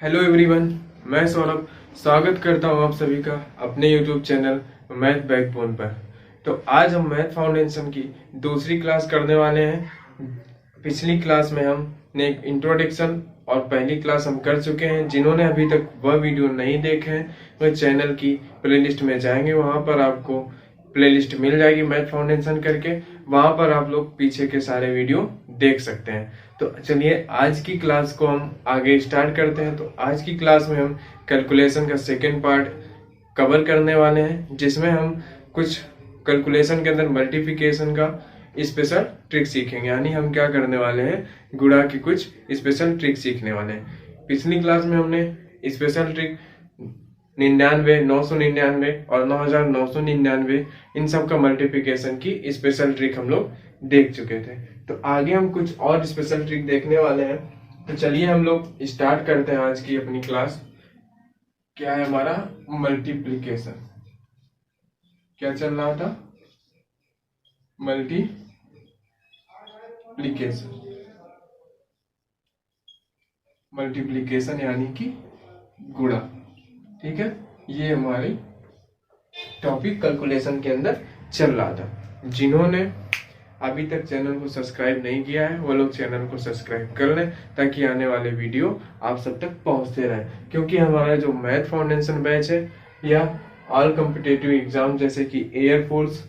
Hello everyone, मैं सौरभ स्वागत करता हूं आप सभी का अपने यूट्यूब चैनल मैथ बैकबोन पर। तो आज हम मैथ फाउंडेशन की दूसरी क्लास करने वाले हैं। पिछली क्लास में हमने एक इंट्रोडक्शन और पहली क्लास हम कर चुके हैं। जिन्होंने अभी तक वह वीडियो नहीं देखे हैं वह चैनल की प्लेलिस्ट में जाएंगे, वहां पर आपको प्लेलिस्ट मिल जाएगी मैथ फाउंडेशन करके, वहां पर आप लोग पीछे के सारे वीडियो देख सकते हैं। तो चलिए आज की क्लास को हम आगे स्टार्ट करते हैं। तो आज की क्लास में हम कैलकुलेशन का सेकेंड पार्ट कवर करने वाले हैं, जिसमें हम कुछ कैलकुलेशन के अंदर मल्टीप्लिकेशन का स्पेशल ट्रिक सीखेंगे। यानी हम क्या करने वाले हैं, गुणा की कुछ स्पेशल ट्रिक सीखने वाले हैं। पिछली क्लास में हमने स्पेशल ट्रिक 99, 999 और 9999 इन सब का मल्टीप्लिकेशन की स्पेशल ट्रिक हम लोग देख चुके थे। तो आगे हम कुछ और स्पेशल ट्रिक देखने वाले हैं। तो चलिए हम लोग स्टार्ट करते हैं आज की अपनी क्लास। क्या है हमारा मल्टीप्लिकेशन। क्या चल रहा था, मल्टीप्लिकेशन यानी कि गुणा। ठीक है, ये हमारी टॉपिक कैलकुलेशन के अंदर चल रहा था। जिन्होंने अभी तक चैनल को सब्सक्राइब नहीं किया है वो लोग चैनल को सब्सक्राइब कर लें, ताकि आने वाले वीडियो आप सब तक पहुंचते रहे। क्योंकि हमारा जो मैथ फाउंडेशन बैच है या ऑल कॉम्पिटिटिव एग्जाम जैसे कि air force,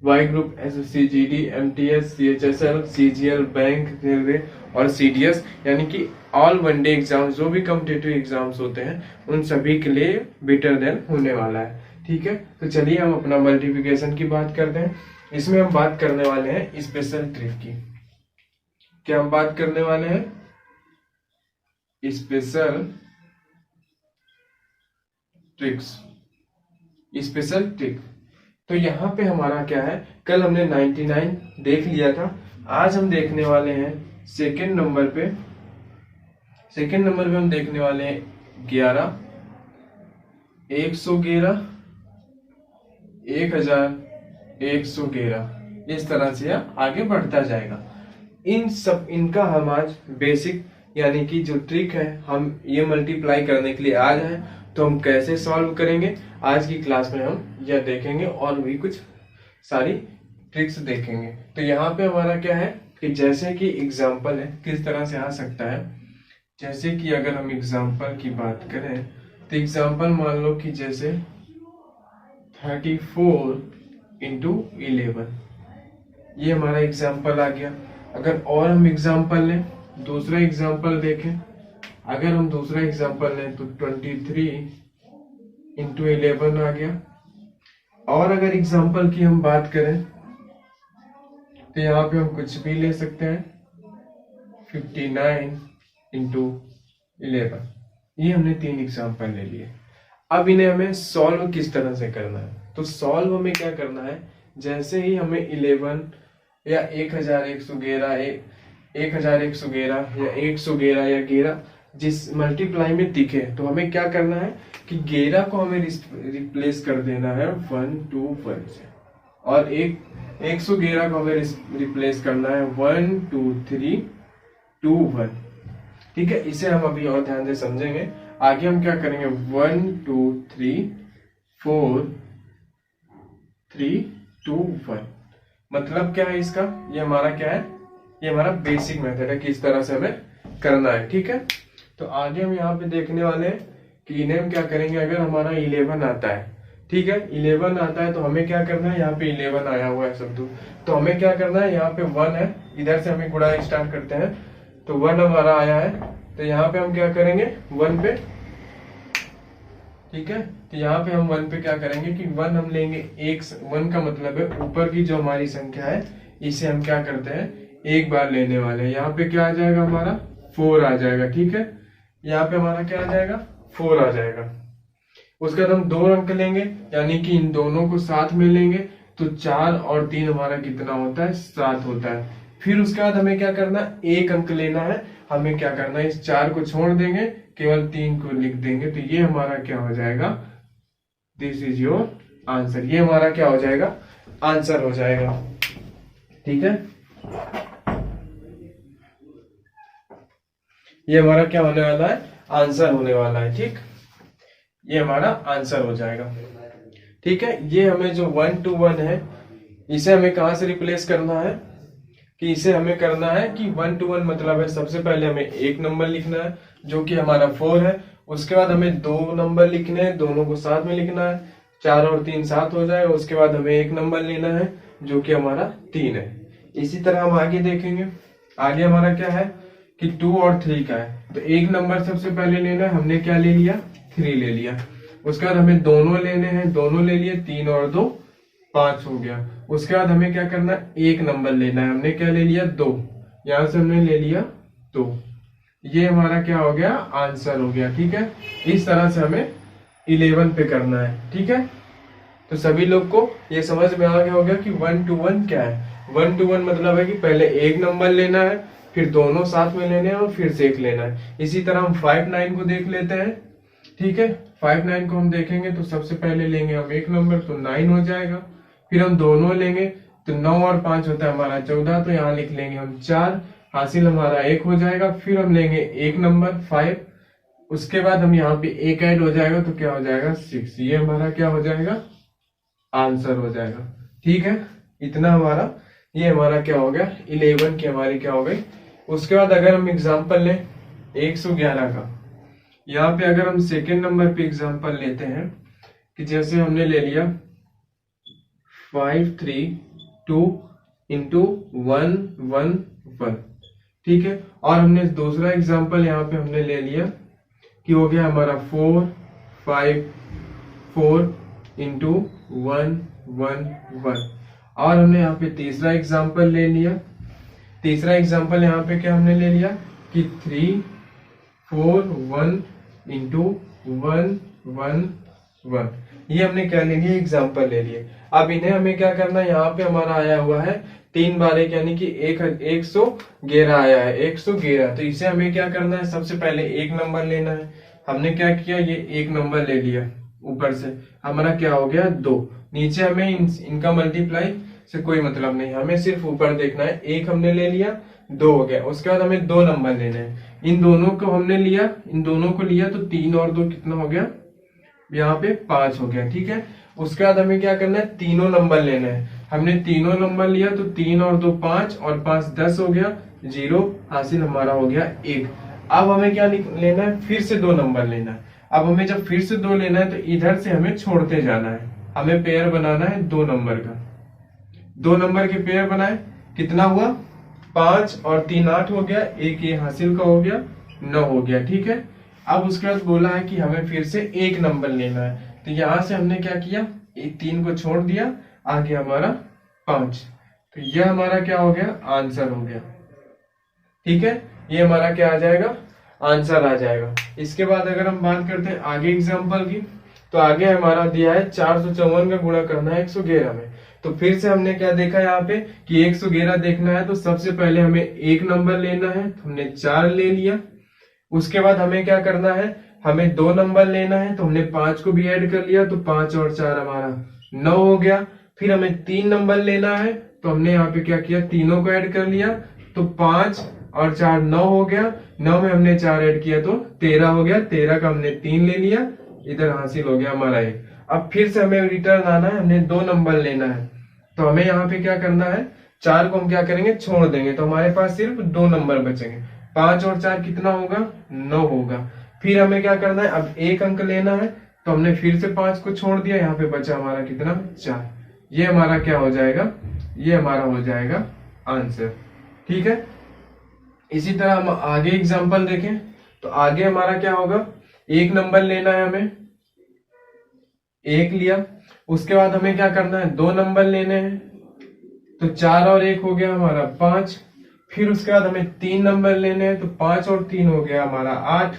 Y group, SSC, MTS, CHSL, CGL, bank, railway और CDS यानी कि ऑल वनडे एग्जाम जो भी कॉम्पिटिटिव एग्जाम्स होते हैं उन सभी के लिए बेटर देन होने वाला है। ठीक है, तो चलिए हम अपना मल्टीप्लिकेशन की बात करते हैं। इसमें हम बात करने वाले हैं स्पेशल ट्रिक की। क्या हम बात करने वाले हैं, स्पेशल ट्रिक्स, स्पेशल ट्रिक। तो यहाँ पे हमारा क्या है, कल हमने 99 देख लिया था, आज हम देखने वाले हैं सेकेंड नंबर पे हम देखने वाले हैं 11, 111, 1111, इस तरह से आगे बढ़ता जाएगा। इनका हम आज बेसिक यानी कि जो ट्रिक है, हम ये मल्टीप्लाई करने के लिए आज हैं, तो हम कैसे सॉल्व करेंगे आज की क्लास में हम यह देखेंगे और भी कुछ सारी ट्रिक्स देखेंगे। तो यहाँ पे हमारा क्या है कि जैसे कि एग्जाम्पल है किस तरह से आ सकता है। जैसे कि अगर हम एग्जाम्पल की बात करें तो एग्जाम्पल मान लो कि जैसे 34 इंटू 11, ये हमारा एग्जाम्पल आ गया। अगर और हम एग्जाम्पल लें, दूसरा एग्जाम्पल देखें, अगर हम दूसरा एग्जाम्पल लें तो 23 इंटू 11 आ गया। और अगर एग्जाम्पल की हम बात करें तो यहाँ पे हम कुछ भी ले सकते हैं, 59 इंटू 11। ये हमने 3 एग्जाम्पल ले लिए। अब इन्हें हमें सॉल्व किस तरह से करना है, तो सॉल्व हमें क्या करना है, जैसे ही हमें 11 या 1111, 1111 या 111 या 11 जिस मल्टीप्लाई में दिखे, तो हमें क्या करना है कि 11 को हमें रिप्लेस कर देना है 1 2 1 से, और 111 को हमें रिप्लेस करना है 1 2 3 2 1। ठीक है, इसे हम अभी और ध्यान से समझेंगे। आगे हम क्या करेंगे, 1 2 3 4 3 2 1। मतलब क्या है इसका, ये हमारा क्या है, ये हमारा बेसिक मेथड है किस तरह से हमें करना है। ठीक है, तो आगे हम यहाँ पे देखने वाले हैं कि इन्हें हम क्या करेंगे। अगर हमारा 11 आता है, ठीक है, 11 आता है तो हमें क्या करना है, यहाँ पे 11 आया हुआ है सब, तो हमें क्या करना है, यहाँ पे 1 है, इधर से हमें गुणा स्टार्ट करते हैं, तो 1 हमारा आया है, तो यहाँ पे हम क्या करेंगे 1 पे। ठीक है, तो यहाँ पे हम 1 पे क्या करेंगे कि 1 हम लेंगे, 1 का मतलब है ऊपर की जो हमारी संख्या है इसे हम क्या करते हैं, एक बार लेने वाले हैं। यहाँ पे क्या आ जाएगा, हमारा 4 आ जाएगा। ठीक है, यहाँ पे हमारा क्या आ जाएगा, 4 आ जाएगा। उसके बाद हम 2 अंक लेंगे, यानी कि इन दोनों को साथ में लेंगे, तो 4 और 3 हमारा कितना होता है, 7 होता है। फिर उसके बाद हमें क्या करना है, 1 अंक लेना है, हमें क्या करना है, इस 4 को छोड़ देंगे, केवल 3 को लिख देंगे, तो ये हमारा क्या हो जाएगा, दिस इज योर आंसर। ये हमारा क्या हो जाएगा, आंसर हो जाएगा। ठीक है, ये हमारा क्या होने वाला है, आंसर होने वाला है। ठीक, ये हमारा आंसर हो जाएगा। ठीक है, ये हमें जो 1 to 1 है इसे हमें कहां से रिप्लेस करना है कि इसे हमें करना है कि 1 to 1 मतलब है सबसे पहले हमें एक नंबर लिखना है जो कि हमारा 4 है। उसके बाद हमें दो नंबर लिखने हैं, दोनों को साथ में लिखना है। 4 और 3 7 हो जाएगा। उसके बाद हमें एक नंबर लेना है जो कि हमारा 3 है। इसी तरह हम आगे देखेंगे। आगे हमारा क्या है कि 2 और 3 का है, तो एक नंबर सबसे पहले लेना है। हमने क्या ले लिया, 3 ले लिया। उसके बाद हमें दोनों लेने हैं, दोनों ले लिए, 3 और 2 5 हो गया। उसके बाद हमें क्या करना है, एक नंबर लेना है। हमने क्या ले लिया, 2। यहां से हमने ले लिया 2। ये हमारा क्या हो गया, आंसर हो गया। ठीक है, इस तरह से हमें 11 पे करना है। ठीक है, तो सभी लोग को ये समझ में आ गया होगा कि 1 to 1 क्या है। 1 to 1 मतलब है कि पहले एक नंबर लेना है, फिर दोनों साथ में लेने हैं और फिर से एक लेना है। इसी तरह हम 5 9 को देख लेते हैं। ठीक है, 5 9 को हम देखेंगे तो सबसे पहले लेंगे हम एक नंबर, तो 9 हो जाएगा। फिर हम दोनों लेंगे तो 9 और 5 होता है हमारा 14, तो यहाँ लिख लेंगे हम 4, हासिल हमारा 1 हो जाएगा। फिर हम लेंगे एक नंबर 5, उसके बाद हम यहाँ पे एक ऐड हो जाएगा तो क्या हो जाएगा 6। ये हमारा क्या हो जाएगा, आंसर हो जाएगा। ठीक है, इतना हमारा ये हमारा क्या हो गया, 11 की हमारी क्या हो गई। उसके बाद अगर हम एग्जाम्पल लें 111 का, यहाँ पे अगर हम सेकेंड नंबर पे एग्जाम्पल लेते हैं कि जैसे हमने ले लिया 5 3 2 इंटू 1 1 1। ठीक है, और हमने दूसरा एग्जाम्पल यहाँ पे हमने ले लिया कि हो गया हमारा 4 5 4 इंटू 1 1 1। और हमने यहाँ पे तीसरा एग्जाम्पल ले लिया। तीसरा एग्जाम्पल यहाँ पे क्या हमने ले लिया कि 3 4 1 इंटू 1 1 1। ये हमने क्या ले लिया, एग्जाम्पल ले लिए। अब इन्हें हमें क्या करना है, यहाँ पे हमारा आया हुआ है 3 बार 1 यानी कि 111 आया है, 111। तो इसे हमें क्या करना है, सबसे पहले एक नंबर लेना है। हमने क्या किया, ये एक नंबर ले लिया। ऊपर से हमारा क्या हो गया 2। नीचे हमें इनका मल्टीप्लाई से कोई मतलब नहीं, हमें सिर्फ ऊपर देखना है। एक हमने ले लिया, 2 हो गया। उसके बाद हमें 2 नंबर लेने हैं। इन दोनों को हमने लिया, इन दोनों को लिया तो 3 और 2 कितना हो गया, यहाँ पे 5 हो गया। ठीक है, उसके बाद हमें क्या करना है, तीनों नंबर लेना है। हमने तीनों नंबर लिया तो 3 और 2 5 और 5 10 हो गया, 0 हासिल हमारा हो गया 1। अब हमें क्या लेना है, फिर से 2 नंबर लेना है। अब हमें जब फिर से 2 लेना है तो इधर से हमें छोड़ते जाना है। हमें पेयर बनाना है 2 नंबर का। 2 नंबर के पेयर बनाए, कितना हुआ 5 और 3 8 हो गया, एक ये हासिल का हो गया 9 हो गया। ठीक है, अब उसके बाद बोला है कि हमें फिर से एक नंबर लेना है। तो यहां से हमने क्या किया, एक 3 को छोड़ दिया, आ गया हमारा 5। तो यह हमारा क्या हो गया, आंसर हो गया। ठीक है, ये हमारा क्या आ जाएगा, आंसर आ जाएगा। इसके बाद अगर हम बात करते हैं आगे एग्जाम्पल की, तो आगे हमारा दिया है 454 का गुणा करना है 111 में। तो फिर से हमने क्या देखा यहाँ पे कि 111 देखना है तो सबसे पहले हमें एक नंबर लेना है। तो हमने 4 ले लिया। उसके बाद हमें क्या करना है, हमें 2 नंबर लेना है। तो हमने 5 को भी ऐड कर लिया, तो 5 और 4 हमारा 9 हो गया। फिर हमें 3 नंबर लेना है, तो हमने यहाँ पे क्या किया, तीनों को ऐड कर लिया, तो 5 और 4 9 हो गया। 9 में हमने 4 ऐड किया तो 13 हो गया। 13 का हमने 3 ले लिया, इधर हासिल हो गया हमारा 1। अब फिर से हमें रिटर्न आना है, हमने 2 नंबर लेना है। तो हमें यहाँ पे क्या करना है, 4 को हम क्या करेंगे, छोड़ देंगे, तो हमारे पास सिर्फ 2 नंबर बचेंगे। 5 और 4 कितना होगा, 9 होगा। फिर हमें क्या करना है, अब एक अंक लेना है। तो हमने फिर से 5 को छोड़ दिया, यहाँ पे बचा हमारा कितना, 4। ये हमारा क्या हो जाएगा, ये हमारा हो जाएगा आंसर। ठीक है, इसी तरह हम आगे एग्जाम्पल देखें तो आगे हमारा क्या होगा, एक नंबर लेना है हमें, एक लिया। उसके बाद हमें क्या करना है, 2 नंबर लेने हैं। तो 4 और 1 हो गया हमारा 5। फिर उसके बाद हमें 3 नंबर लेने हैं, तो 5 और 3 हो गया हमारा 8।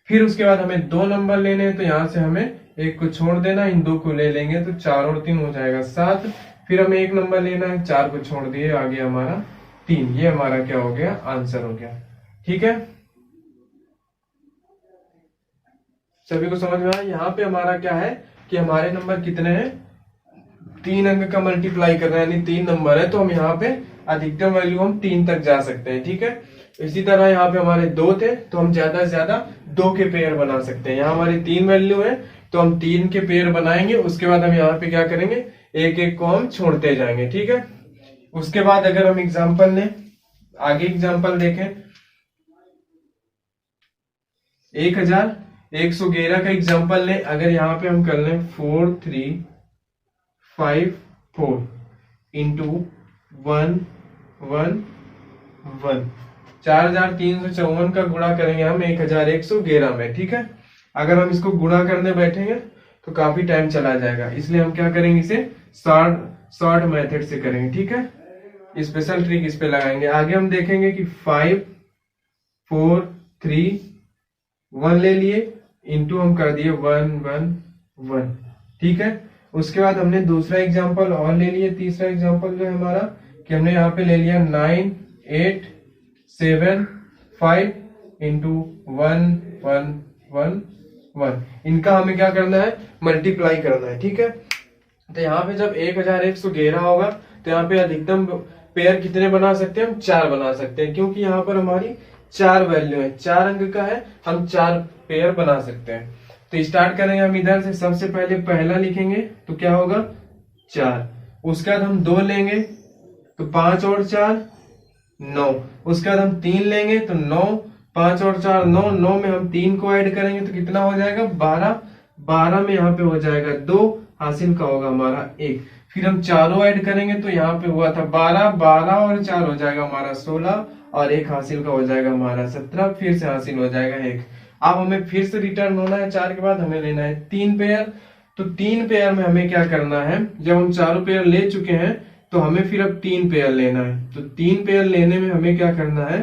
फिर उसके बाद हमें 2 नंबर लेने हैं, तो यहाँ से हमें 1 को छोड़ देना, इन 2 को ले लेंगे, तो 4 और 3 हो जाएगा 7। फिर हमें 1 नंबर लेना है, 4 को छोड़ दिए, आ गया हमारा 3। ये हमारा क्या हो गया, आंसर हो गया। ठीक है, सभी को समझ में आया। यहाँ पे हमारा क्या है कि हमारे नंबर कितने हैं, 3 अंक का मल्टीप्लाई करना है, यानी 3 नंबर है, तो हम यहाँ पे अधिकतम वैल्यू हम 3 तक जा सकते हैं। ठीक है, इसी तरह यहाँ पे हमारे 2 थे तो हम ज्यादा से ज्यादा 2 के पेयर बना सकते हैं। यहाँ हमारी 3 वैल्यू है तो हम 3 के पेयर बनाएंगे, उसके बाद हम यहाँ पे क्या करेंगे, एक एक को हम छोड़ते जाएंगे। ठीक है, उसके बाद अगर हम एग्जाम्पल लें, आगे एग्जाम्पल देखें, 1111 का एग्जाम्पल लें। अगर यहाँ पे हम कर लें 4354 इंटू 111, 4354 का गुणा करेंगे हम 1111 में। ठीक है, अगर हम इसको गुणा करने बैठेंगे तो काफी टाइम चला जाएगा, इसलिए हम क्या करेंगे, इसे शॉर्ट मेथड से करेंगे। ठीक है, स्पेशल ट्रिक इस पे लगाएंगे। आगे हम देखेंगे कि 5 4 3 1 ले लिए, इंटू हम कर दिए 111। ठीक है, उसके बाद हमने दूसरा एग्जांपल और ले लिए, तीसरा एग्जांपल जो है हमारा कि हमने यहाँ पे ले लिया 9875 इंटू 1111। इनका हमें क्या करना है, मल्टीप्लाई करना है। ठीक है, तो यहाँ पे जब 1111 होगा तो यहाँ पे अधिकतम पेयर कितने बना सकते हैं, हम 4 बना सकते हैं, क्योंकि यहाँ पर हमारी 4 वैल्यू है, 4 अंक का है, हम 4 पेयर बना सकते हैं। तो स्टार्ट करेंगे हम इधर से, सबसे पहले पहला लिखेंगे तो क्या होगा 4, उसके बाद हम 2 लेंगे तो 5 और 4 9, उसके बाद हम 3 लेंगे तो 9, 5 और 4 9, 9 में हम 3 को ऐड करेंगे तो कितना हो जाएगा 12, 12 में यहाँ पे हो जाएगा 2, हासिल का होगा हमारा 1। फिर हम चारों ऐड करेंगे तो यहाँ पे हुआ था 12, 12 और 4 हो जाएगा हमारा 16 और 1 हासिल का हो जाएगा हमारा 17, फिर से हासिल हो जाएगा 1। अब हमें फिर से रिटर्न होना है, 4 के बाद हमें लेना है 3 पेयर। तो 3 पेयर में हमें क्या करना है, जब हम चारों पेयर ले चुके हैं तो हमें फिर अब 3 पेयर लेना है। तो 3 पेयर लेने में हमें क्या करना है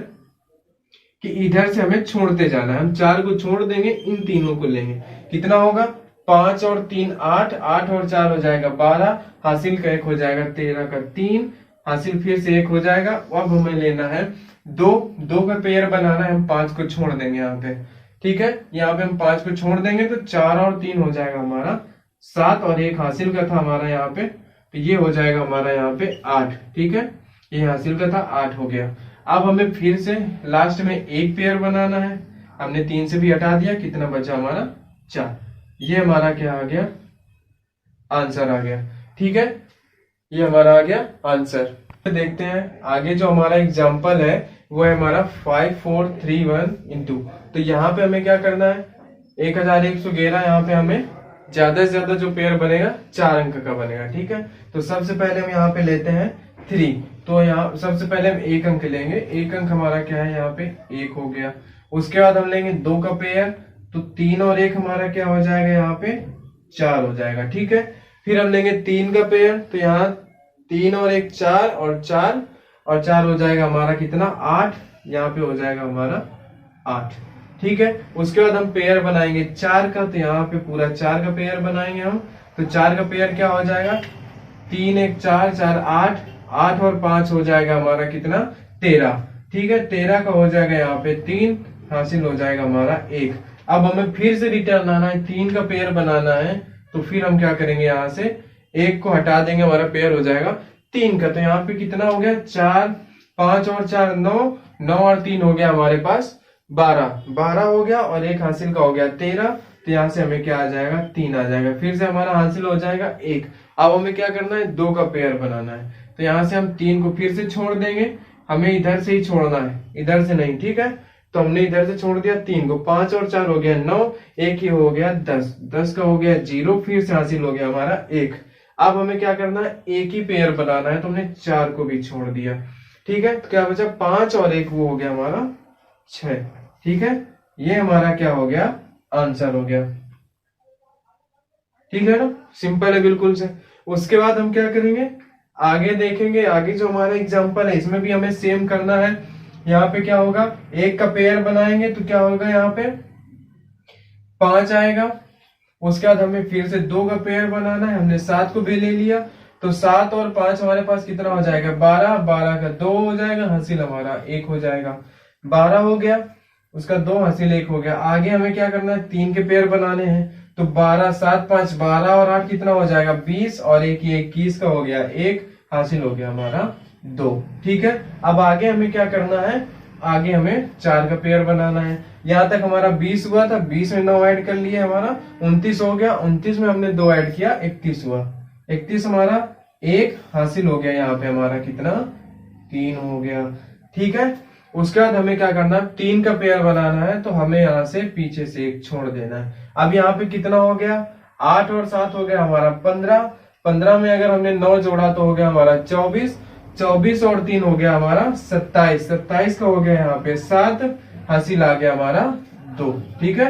कि इधर से हमें छोड़ते जाना है, हम 4 को छोड़ देंगे, इन तीनों को लेंगे। कितना होगा 5 और 3 8, 8 और 4 हो जाएगा 12, हासिल का 1 हो जाएगा 13 का 3, हासिल फिर से 1 हो जाएगा। अब हमें लेना है 2 का पेयर बनाना है, हम 5 को छोड़ देंगे यहाँ पे। ठीक है, यहाँ पे हम 5 को छोड़ देंगे तो 4 और 3 हो जाएगा हमारा 7 और 1 हासिल का था हमारा यहाँ पे, तो ये हो जाएगा हमारा यहाँ पे 8। ठीक है, ये हासिल का था 8 हो गया। अब हमें फिर से लास्ट में एक पेयर बनाना है, हमने 3 से भी हटा दिया, कितना बचा हमारा 4। ये हमारा क्या आ गया, आंसर आ गया। ठीक है, ये हमारा आ गया आंसर। तो देखते हैं आगे जो हमारा एग्जाम्पल है वो है हमारा 5431 इंटू। तो यहाँ पे हमें क्या करना है, 1111 यहाँ पे हमें ज्यादा से ज्यादा जो पेयर बनेगा 4 अंक का बनेगा। ठीक है, तो सबसे पहले हम यहाँ पे लेते हैं 3, तो यहाँ सबसे पहले हम 1 अंक लेंगे, 1 अंक हमारा क्या है यहाँ पे 1 हो गया। उसके बाद हम लेंगे 2 का पेयर, तो 3 और 1 हमारा क्या हो जाएगा यहाँ पे 4 हो जाएगा। ठीक है, फिर हम लेंगे 3 का पेयर, तो यहाँ 3 और 1 4 और 4 और 4 हो जाएगा हमारा कितना 8, यहाँ पे हो जाएगा हमारा 8। ठीक है, उसके बाद हम पेयर बनाएंगे 4 का, तो यहाँ पे पूरा 4 का पेयर बनाएंगे हम। तो 4 का पेयर क्या हो जाएगा 3 1 4 4 8, 8 और 5 हो जाएगा हमारा कितना 13। ठीक है, 13 का हो जाएगा यहाँ पे 3, हासिल हो जाएगा हमारा 1। अब हमें फिर से रिटर्न आना है, 3 का पेयर बनाना है, तो फिर हम क्या करेंगे, यहाँ से 1 को हटा देंगे, हमारा पेयर हो जाएगा 3 का। तो यहाँ पे कितना हो गया 4, 5 और 4 9, 9 और 3 हो गया हमारे पास 12, 12 हो गया और 1 हासिल का हो गया 13। तो यहाँ से हमें क्या आ जाएगा 3 आ जाएगा, फिर से हमारा हासिल हो जाएगा 1। अब हमें क्या करना है 2 का पेयर बनाना है, तो यहाँ से हम 3 को फिर से छोड़ देंगे, हमें इधर से ही छोड़ना है, इधर से नहीं। ठीक है, तो हमने इधर से छोड़ दिया 3 को, 5 और 4 हो गया 9, 1 ही हो गया 10, 10 का हो गया 0, फिर से हासिल हो गया हमारा 1। अब हमें क्या करना है, एक ही पेयर बनाना है, तो हमने 4 को भी छोड़ दिया। ठीक है, तो क्या बचा 5 और 1 वो हो गया हमारा 6। ठीक है, ये हमारा क्या हो गया आंसर हो गया। ठीक है ना, सिंपल है बिल्कुल से। उसके बाद हम क्या करेंगे, आगे देखेंगे, आगे जो हमारा एग्जांपल है इसमें भी हमें सेम करना है। यहाँ पे क्या होगा, 1 का पेयर बनाएंगे तो क्या होगा यहाँ पे 5 आएगा। उसके बाद हमें फिर से 2 का पेयर बनाना है, हमने 7 को भी ले लिया, तो 7 और 5 हमारे पास कितना हो जाएगा 12, 12 का 2 हो जाएगा, हासिल हमारा 1 हो जाएगा, 12 हो गया, उसका 2 हासिल 1 हो गया। आगे हमें क्या करना है 3 के पेयर बनाने हैं, तो 12 7 5 12 और 8 कितना हो जाएगा 20 और 1 21 का हो गया 1, हासिल हो गया हमारा 2। ठीक है, अब आगे हमें क्या करना है आगे हमें 4 का पेयर बनाना है। यहाँ तक हमारा 20 हुआ था, 20 में 9 ऐड कर लिया, हमारा 29 हो गया। 29 में हमने 2 ऐड किया, 31 हुआ। 31 हमारा 1 हासिल हो गया। यहाँ पे हमारा कितना 3 हो गया। ठीक है, उसके बाद हमें क्या करना है, 3 का पेयर बनाना है, तो हमें यहाँ से पीछे से 1 छोड़ देना है। अब यहाँ पे कितना हो गया, 8 और 7 हो गया हमारा 15। 15 में अगर हमने 9 जोड़ा तो हो गया हमारा 24। 24 और 3 हो गया हमारा 27। 27 का हो गया यहाँ पे 7, हासिल आ गया हमारा 2। ठीक है,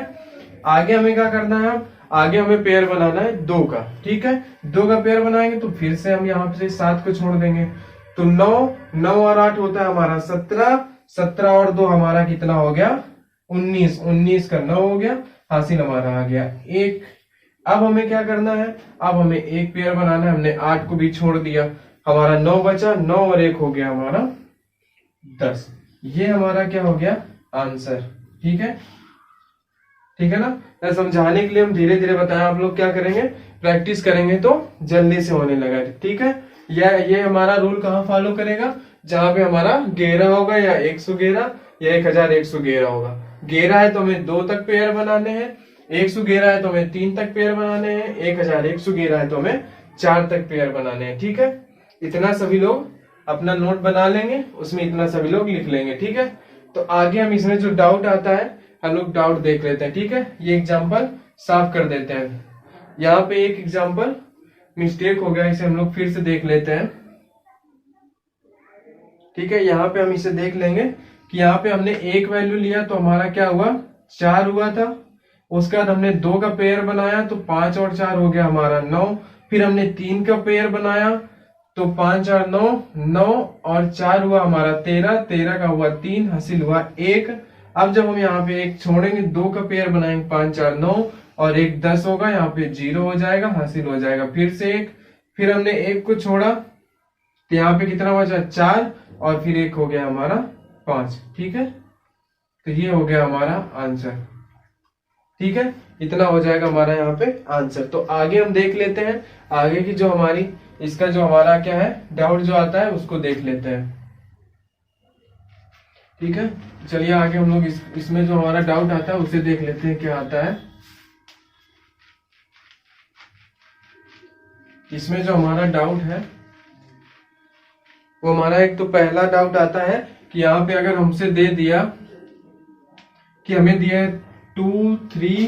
आगे हमें क्या करना है, आगे हमें पेयर बनाना है 2 का। ठीक है, 2 का पेयर बनाएंगे तो फिर से हम यहाँ से 7 को छोड़ देंगे, तो 9 और 8 होता है हमारा 17। 17 और 2 हमारा कितना हो गया 19। 19 का 9 हो गया, हासिल हमारा आ गया 1। अब हमें क्या करना है, अब हमें एक पेयर बनाना है। हमने 8 को भी छोड़ दिया, हमारा 9 बचा। 9 और 1 हो गया हमारा 10। ये हमारा क्या हो गया आंसर। ठीक है, ठीक है ना। मैं समझाने के लिए हम धीरे धीरे बताएं, आप लोग क्या करेंगे, प्रैक्टिस करेंगे तो जल्दी से होने लगा। ठीक है, ये हमारा रूल कहाँ फॉलो करेगा, जहां पे हमारा 11 होगा या 111 या 1111 होगा। 11 है तो हमें 2 तक पेयर बनाने हैं, 111 है तो हमें 3 तक पेयर बनाने हैं, 1111 है तो हमें 4 तक पेयर बनाने हैं। ठीक है, इतना सभी लोग अपना नोट बना लेंगे, उसमें इतना सभी लोग लिख लेंगे। ठीक है, तो आगे हम इसमें जो डाउट आता है हम लोग डाउट देख लेते हैं। ठीक है, ये एग्जाम्पल साफ कर देते हैं। यहाँ पे एक एग्जाम्पल मिस्टेक हो गया, इसे हम लोग फिर से देख लेते हैं। ठीक है, यहाँ पे हम इसे देख लेंगे कि यहाँ पे हमने 1 वैल्यू लिया तो हमारा क्या हुआ 4 हुआ था। उसके बाद हमने 2 का पेयर बनाया तो 5 और 4 हो गया हमारा 9। फिर हमने 3 का पेयर बनाया तो 5 और 9, 9 और 4 हुआ हमारा 13। 13 का हुआ 3, हासिल हुआ 1। अब जब हम यहाँ पे 1 छोड़ेंगे, 2 का पेयर बनाएंगे, 5 4 9 और 1 10 होगा, यहाँ पे 0 हो जाएगा, हासिल हो जाएगा फिर से 1। फिर हमने 1 को छोड़ा तो यहाँ पे कितना बचा 4 और फिर 1 हो गया हमारा 5। ठीक है, तो ये हो गया हमारा आंसर। ठीक है, इतना हो जाएगा हमारा यहाँ पे आंसर। तो आगे हम देख लेते हैं, आगे की जो हमारी इसका जो हमारा क्या है डाउट जो आता है उसको देख लेते हैं। ठीक है, चलिए आगे हम लोग इसमें जो हमारा डाउट आता है उसे देख लेते हैं क्या आता है। इसमें जो हमारा डाउट है वो हमारा एक तो पहला डाउट आता है कि यहाँ पे अगर हमसे दे दिया कि हमें दिया है 2 3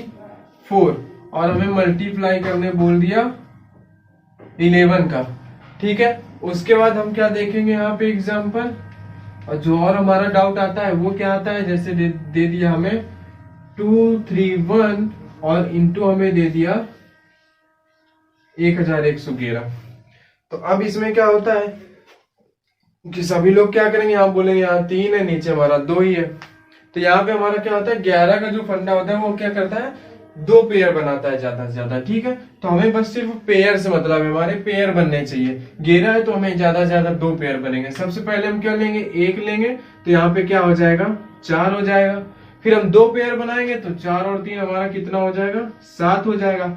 4 और हमें मल्टीप्लाई करने बोल दिया 11 का। ठीक है, उसके बाद हम क्या देखेंगे यहाँ पे एग्जाम्पल, और जो और हमारा डाउट आता है वो क्या आता है, जैसे दे दिया हमें 2 3 1 और इंटू हमें दे दिया 1111। तो अब इसमें क्या होता है कि सभी लोग क्या करेंगे, यहाँ बोलेंगे यहाँ 3 है, नीचे हमारा 2 ही है। तो यहाँ पे हमारा क्या होता है 11 का जो फंडा होता है वो क्या करता है 2 पेयर बनाता है ज्यादा से ज्यादा। ठीक है, तो हमें बस सिर्फ पेयर से मतलब है, हमारे पेयर बनने चाहिए। 11 है तो हमें ज्यादा से ज्यादा 2 पेयर बनेंगे। सबसे पहले हम क्या लेंगे 1 लेंगे, तो यहाँ पे क्या हो जाएगा 4 हो जाएगा। फिर हम 2 पेयर बनाएंगे तो 4 और 3 हमारा कितना हो जाएगा 7 हो जाएगा।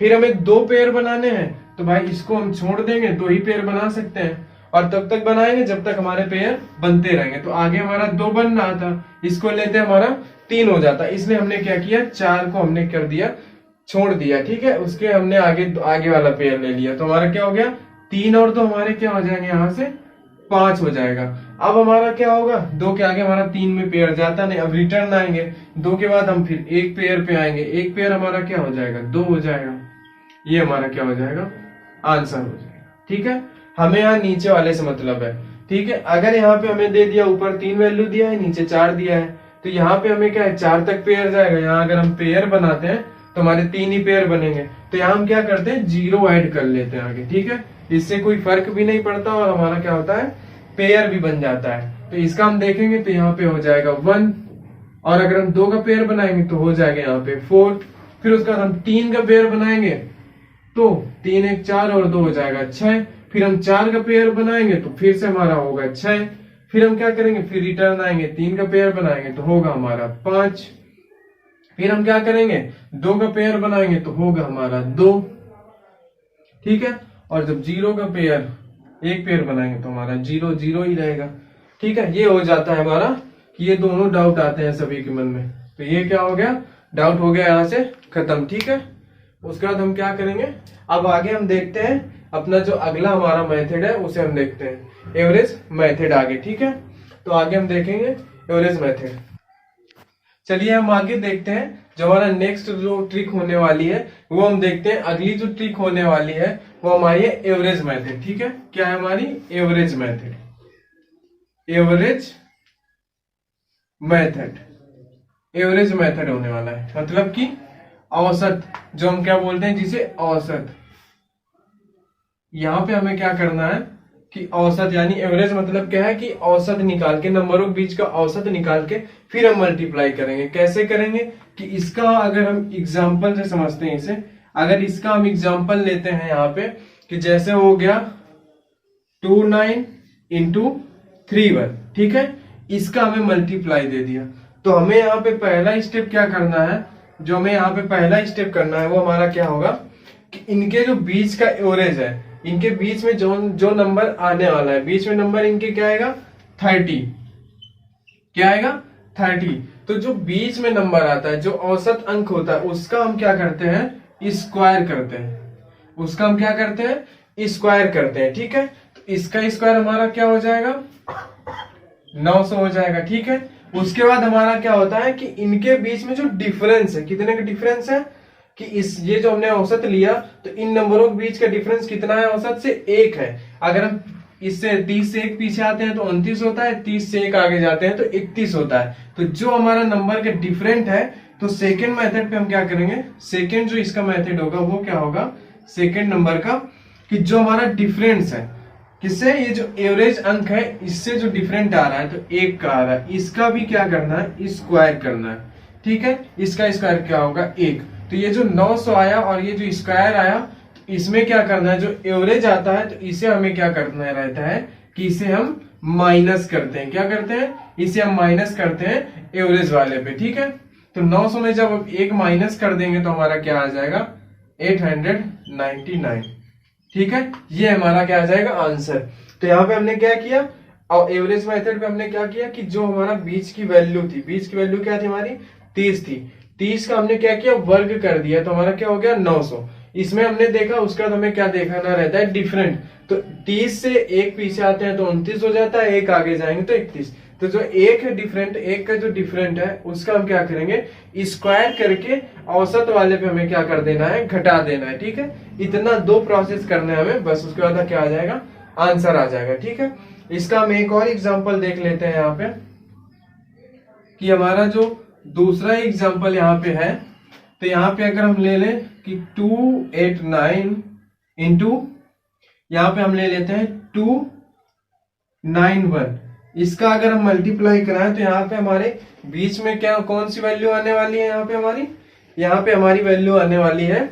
फिर हमें 2 पेयर बनाने हैं तो भाई इसको हम छोड़ देंगे, 2 ही पेयर बना सकते हैं और तब तक बनाएंगे जब तक हमारे पेयर बनते रहेंगे। तो आगे हमारा 2 बन रहा था, इसको लेते हमारा 3 हो जाता, इसलिए हमने क्या किया 4 को हमने कर दिया छोड़ दिया। ठीक है, उसके हमने आगे वाला पेयर ले लिया, तो हमारा क्या हो गया 3 और 2 हमारे क्या हो जाएंगे यहाँ से 5 हो जाएगा। अब हमारा क्या होगा 2 के आगे हमारा 3 में पेयर जाता नहीं, अब रिटर्न आएंगे 2 के बाद हम फिर 1 पेयर पे आएंगे, 1 पेयर हमारा क्या हो जाएगा 2 हो जाएगा। ये हमारा क्या हो जाएगा आंसर हो जाएगा। ठीक है, हमें यहाँ नीचे वाले से मतलब है। ठीक है, अगर यहाँ पे हमें दे दिया ऊपर 3 वैल्यू दिया है, नीचे 4 दिया है, तो यहाँ पे हमें क्या है 4 तक पेयर जाएगा। यहाँ अगर हम पेयर बनाते हैं तो हमारे 3 ही पेयर बनेंगे, तो यहाँ हम क्या करते हैं 0 ऐड कर लेते हैं आगे। ठीक है, इससे कोई फर्क भी नहीं पड़ता और हमारा क्या होता है पेयर भी बन जाता है। तो इसका हम देखेंगे तो यहाँ पे हो जाएगा 1 और अगर हम 2 का पेयर बनाएंगे तो हो जाएगा यहाँ पे 4। फिर उसका हम 3 का पेयर बनाएंगे तो 3 1 4 और 2 हो जाएगा 6। फिर हम 4 का पेयर बनाएंगे तो फिर से हमारा होगा 6। फिर हम क्या करेंगे फिर रिटर्न आएंगे 3 का पेयर बनाएंगे तो होगा हमारा 5। फिर हम क्या करेंगे 2 का पेयर बनाएंगे तो होगा हमारा 2। ठीक है, और जब 0 का पेयर 1 पेयर बनाएंगे तो हमारा 0 0 ही रहेगा। ठीक है, ये हो जाता है हमारा कि ये दोनों डाउट आते हैं सभी के मन में। तो ये क्या हो गया, डाउट हो गया यहाँ से खत्म। ठीक है, उसके बाद हम क्या करेंगे, अब आगे हम देखते हैं अपना जो अगला हमारा मेथड है उसे हम देखते हैं, एवरेज मेथड आगे। ठीक है, तो आगे हम देखेंगे एवरेज मेथड। चलिए हम आगे देखते हैं, जो हमारा नेक्स्ट जो ट्रिक होने वाली है वो हम देखते हैं। अगली जो ट्रिक होने वाली है वो हमारी है एवरेज मेथड। ठीक है, क्या है हमारी average method, average method, average method होने वाला है, मतलब कि औसत, जो हम क्या बोलते हैं जिसे औसत। यहां पे हमें क्या करना है कि औसत, यानी एवरेज मतलब क्या है कि औसत निकाल के, नंबरों के बीच का औसत निकाल के फिर हम मल्टीप्लाई करेंगे। कैसे करेंगे कि इसका अगर हम एग्जांपल से समझते हैं इसे, अगर इसका हम एग्जांपल लेते हैं यहाँ पे कि जैसे हो गया 29 इंटू 31। ठीक है, इसका हमें मल्टीप्लाई दे दिया, तो हमें यहाँ पे पहला स्टेप क्या करना है, जो हमें यहाँ पे पहला स्टेप करना है वो हमारा क्या होगा कि इनके जो बीच का एवरेज है, इनके बीच में जो नंबर आने वाला है, बीच में नंबर इनके क्या आएगा 30, क्या आएगा 30। तो जो बीच में नंबर आता है, जो औसत अंक होता है, उसका हम क्या करते हैं स्क्वायर करते हैं, उसका हम क्या करते हैं स्क्वायर करते हैं। ठीक है, तो इसका स्क्वायर हमारा क्या हो जाएगा 900 हो जाएगा। ठीक है, उसके बाद हमारा क्या होता है कि इनके बीच में जो डिफरेंस है, कितने का डिफरेंस है कि ये जो हमने औसत लिया तो इन नंबरों के बीच का डिफरेंस कितना है, औसत से 1 है। अगर हम इससे 30 से 1 पीछे आते हैं तो 29 होता है, 30 से 1 आगे जाते हैं तो 31 होता है। तो जो हमारा नंबर का डिफरेंट है, तो सेकेंड मेथड पे हम क्या करेंगे, सेकेंड जो इसका मेथड होगा वो क्या होगा, सेकेंड नंबर का, कि जो हमारा डिफरेंस है किससे, ये जो एवरेज अंक है इससे जो डिफरेंट आ रहा है, तो 1 का आ रहा है, इसका भी क्या करना है स्क्वायर करना है। ठीक है, इसका स्क्वायर क्या होगा 1। तो ये जो 900 आया और ये जो स्क्वायर आया, तो इसमें क्या करना है, जो एवरेज आता है तो इसे हमें क्या करना रहता है कि इसे हम माइनस करते हैं। क्या करते हैं, इसे हम माइनस करते हैं एवरेज वाले पे। ठीक है, तो 900 में जब हम 1 माइनस कर देंगे तो हमारा क्या आ जाएगा 899। ठीक है, ये हमारा क्या आ जाएगा आंसर। तो यहाँ पे हमने क्या किया, और एवरेज मेथड पे हमने क्या किया कि जो हमारा बीच की वैल्यू थी, बीच की वैल्यू क्या थी हमारी 30 थी, 30 का हमने क्या किया वर्ग कर दिया, तो हमारा क्या हो गया 900। इसमें हमने देखा, उसके बाद हमें क्या देखना रहता है डिफरेंट। तो 30 से 1 पीछे आते हैं तो 29 हो जाता है, 1 आगे जाएंगे तो 31। तो जो 1 है डिफरेंट, 1 का जो डिफरेंट है उसका हम क्या करेंगे स्क्वायर करके औसत वाले पे हमें क्या कर देना है, घटा देना है। ठीक है, इतना 2 प्रोसेस करना है हमें, बस उसके बाद क्या आ जाएगा आंसर आ जाएगा। ठीक है, इसका हम एक और एग्जांपल देख लेते हैं यहाँ पे, कि हमारा जो दूसरा एग्जांपल यहाँ पे है, तो यहाँ पे अगर हम ले लें कि 289 इंटू, यहाँ पे हम ले लेते हैं 291, इसका अगर हम मल्टीप्लाई कराएं तो यहाँ पे हमारे बीच में क्या, कौन सी वैल्यू आने वाली है, यहाँ पे हमारी वैल्यू आने वाली है,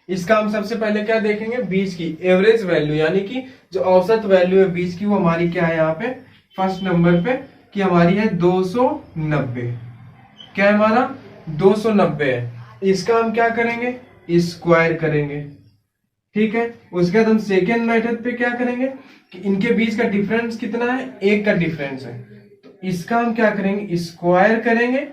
इसका हम सबसे पहले क्या देखेंगे बीच की एवरेज वैल्यू, यानी कि जो औसत वैल्यू है बीच की, वो हमारी क्या है यहाँ पे फर्स्ट नंबर पे कि हमारी है 290। क्या है हमारा 290 है, इसका हम क्या करेंगे स्क्वायर करेंगे। ठीक है, उसके बाद हम सेकेंड मेथड पे क्या करेंगे कि इनके बीच का डिफरेंस कितना है, 1 का डिफरेंस है, तो इसका हम क्या करेंगे स्क्वायर करेंगे।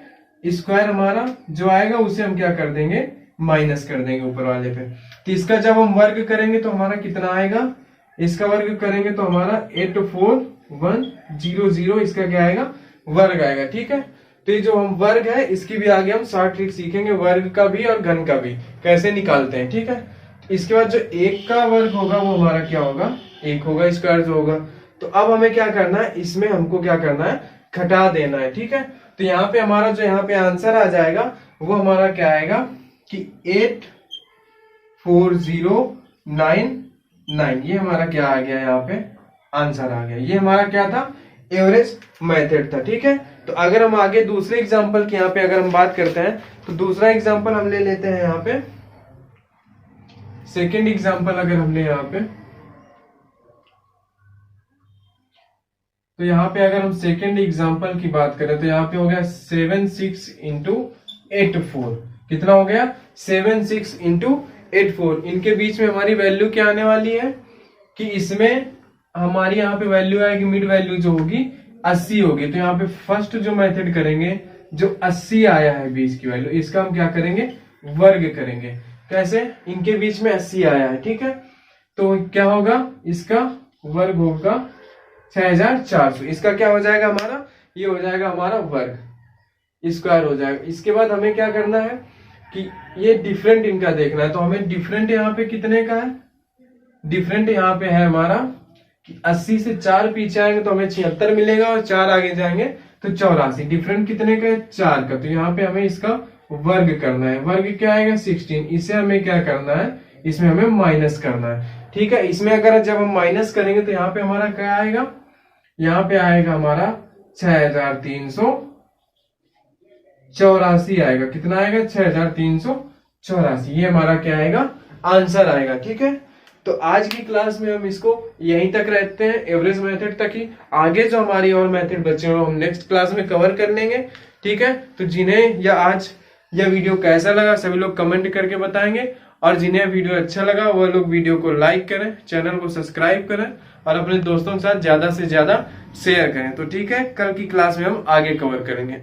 स्क्वायर हमारा जो आएगा उसे हम क्या कर देंगे माइनस कर देंगे ऊपर वाले पे। तो इसका जब हम वर्ग करेंगे तो हमारा कितना आएगा, इसका वर्ग करेंगे तो हमारा 84100, इसका क्या आएगा वर्ग आएगा। ठीक है, तो ये जो हम वर्ग है इसकी भी आगे हम शॉर्ट ट्रिक सीखेंगे, वर्ग का भी और घन का भी कैसे निकालते हैं। ठीक है, इसके बाद जो 1 का वर्ग होगा वो हमारा क्या होगा 1 होगा, स्क्वायर जो होगा। तो अब हमें क्या करना है, इसमें हमको क्या करना है घटा देना है। ठीक है, तो यहाँ पे हमारा जो यहाँ पे आंसर आ जाएगा वो हमारा क्या आएगा कि 84099, ये हमारा क्या आ गया यहाँ पे आंसर आ गया। ये हमारा क्या था एवरेज मेथड था। ठीक है, तो अगर हम आगे दूसरे एग्जांपल की यहाँ पे अगर हम बात करते हैं, तो दूसरा एग्जांपल हम ले लेते हैं यहाँ पे, सेकेंड एग्जांपल अगर हमने यहाँ पे, तो यहाँ पे अगर हम सेकेंड एग्जांपल की बात करें तो यहाँ पे हो गया 76 इंटू 84, कितना हो गया 76 इंटू 84। इनके बीच में हमारी वैल्यू क्या आने वाली है कि इसमें हमारी यहाँ पे वैल्यू आएगी, मिड वैल्यू जो होगी 80 हो गई। तो यहाँ पे फर्स्ट जो मेथड करेंगे, जो 80 आया है 20 की वैल्यू, इसका हम क्या करेंगे, वर्ग करेंगे। कैसे, इनके बीच में 80 आया है, ठीक है, तो क्या होगा, इसका वर्ग होगा 6400। इसका क्या हो जाएगा हमारा, ये हो जाएगा हमारा वर्ग, स्क्वायर हो जाएगा। इसके बाद हमें क्या करना है कि ये डिफरेंट इनका देखना है। तो हमें डिफरेंट यहाँ पे कितने का है, डिफरेंट यहाँ पे है हमारा कि 80 से 4 पीछे आएंगे तो हमें 76 मिलेगा, और 4 आगे जाएंगे तो 84। डिफरेंट कितने का है, 4 का। तो यहाँ पे हमें इसका वर्ग करना है। वर्ग क्या आएगा, 16। इसे हमें क्या करना है, इसमें हमें माइनस करना है, ठीक है। इसमें अगर जब हम माइनस करेंगे तो यहाँ पे हमारा क्या आएगा, यहाँ पे आएगा हमारा 6384 आएगा। कितना आएगा, 6384। ये हमारा क्या आएगा, आंसर आएगा, ठीक है। तो आज की क्लास में हम इसको यहीं तक रखते हैं, एवरेज मेथड तक ही। आगे जो हमारी और मेथड बचे हो हम नेक्स्ट क्लास में कवर कर लेंगे, ठीक है। तो जिन्हें या आज यह वीडियो कैसा लगा सभी लोग कमेंट करके बताएंगे, और जिन्हें वीडियो अच्छा लगा वह लोग वीडियो को लाइक करें, चैनल को सब्सक्राइब करें, और अपने दोस्तों के साथ ज्यादा से ज्यादा शेयर करें। तो ठीक है, कल की क्लास में हम आगे कवर करेंगे।